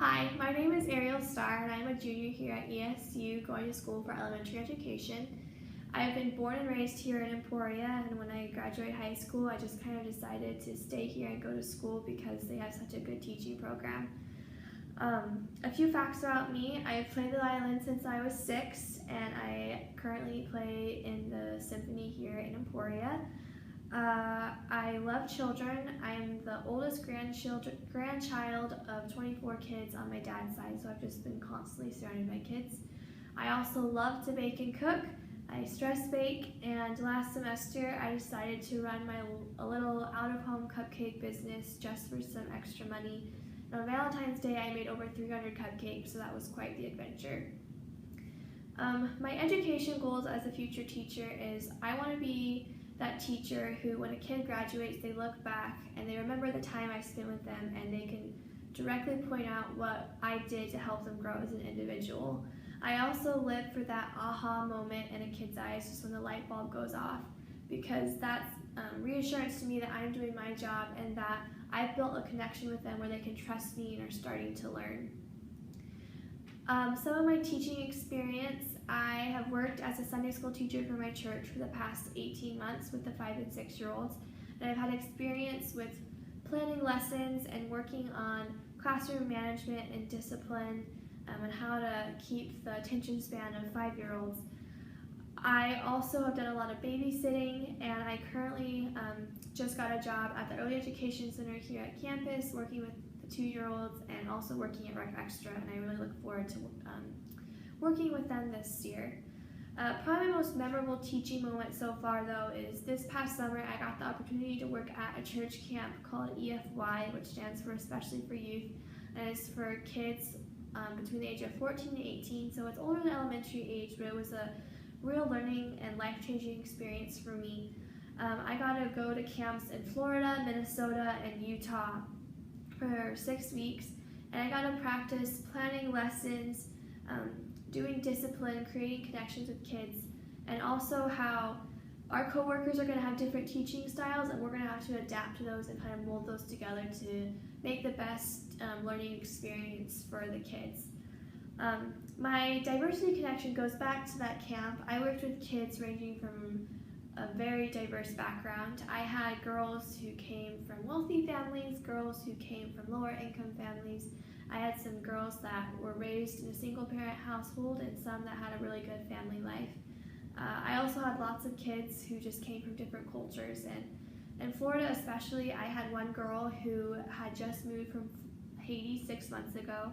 Hi, my name is Ariel Starr and I'm a junior here at ESU going to school for elementary education. I have been born and raised here in Emporia, and when I graduated high school I just kind of decided to stay here and go to school because they have such a good teaching program. A few facts about me: I've played the violin since I was 6 and I currently play in the symphony here in Emporia. I love children. I'm the oldest grandchild of 24 kids on my dad's side, so I've just been constantly surrounded by kids. I also love to bake and cook. I stress bake, and last semester I decided to run a little out-of-home cupcake business just for some extra money. And on Valentine's Day I made over 300 cupcakes, so that was quite the adventure. My education goals as a future teacher is I want to be that teacher who, when a kid graduates, they look back and they remember the time I spent with them and they can directly point out what I did to help them grow as an individual. I also live for that aha moment in a kid's eyes, just when the light bulb goes off, because that's reassurance to me that I'm doing my job and that I've built a connection with them where they can trust me and are starting to learn. Some of my teaching experience: I have worked as a Sunday school teacher for my church for the past 18 months with the 5 and 6 year olds, and I've had experience with planning lessons and working on classroom management and discipline, and how to keep the attention span of 5-year-olds. I also have done a lot of babysitting, and I currently just got a job at the Early Education Center here at campus working with the 2-year-olds and also working at Rec Extra, and I really look forward to working with them this year. Probably my most memorable teaching moment so far, though, is this past summer I got the opportunity to work at a church camp called EFY, which stands for Especially for Youth, and it's for kids between the age of 14 and 18, so it's older than elementary age, but it was a real learning and life-changing experience for me. I got to go to camps in Florida, Minnesota, and Utah for 6 weeks, and I got to practice planning lessons, doing discipline, creating connections with kids, and also how our coworkers are going to have different teaching styles and we're going to have to adapt to those and kind of mold those together to make the best learning experience for the kids. My diversity connection goes back to that camp. I worked with kids ranging from a very diverse background. I had girls who came from wealthy families, girls who came from lower income families. I had some girls that were raised in a single parent household and some that had a really good family life. I also had lots of kids who just came from different cultures, and in Florida especially, I had one girl who had just moved from Haiti 6 months ago,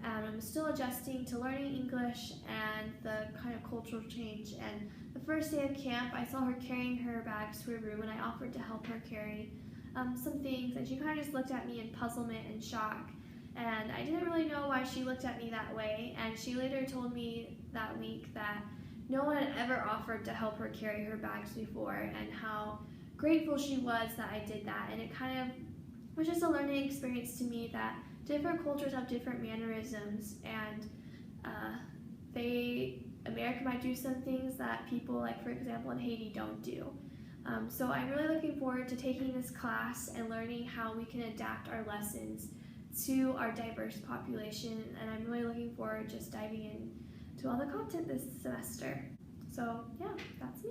and I'm still adjusting to learning English and the kind of cultural change. And the first day of camp, I saw her carrying her bags to her room, and I offered to help her carry some things, and she kind of just looked at me in puzzlement and shock. And I didn't really know why she looked at me that way, and she later told me that week that no one had ever offered to help her carry her bags before, and how grateful she was that I did that. And it kind of was just a learning experience to me that different cultures have different mannerisms, and America might do some things that people, like for example in Haiti, don't do. So I'm really looking forward to taking this class and learning how we can adapt our lessons to our diverse population, and I'm really looking forward to just diving into all the content this semester. So yeah, that's me.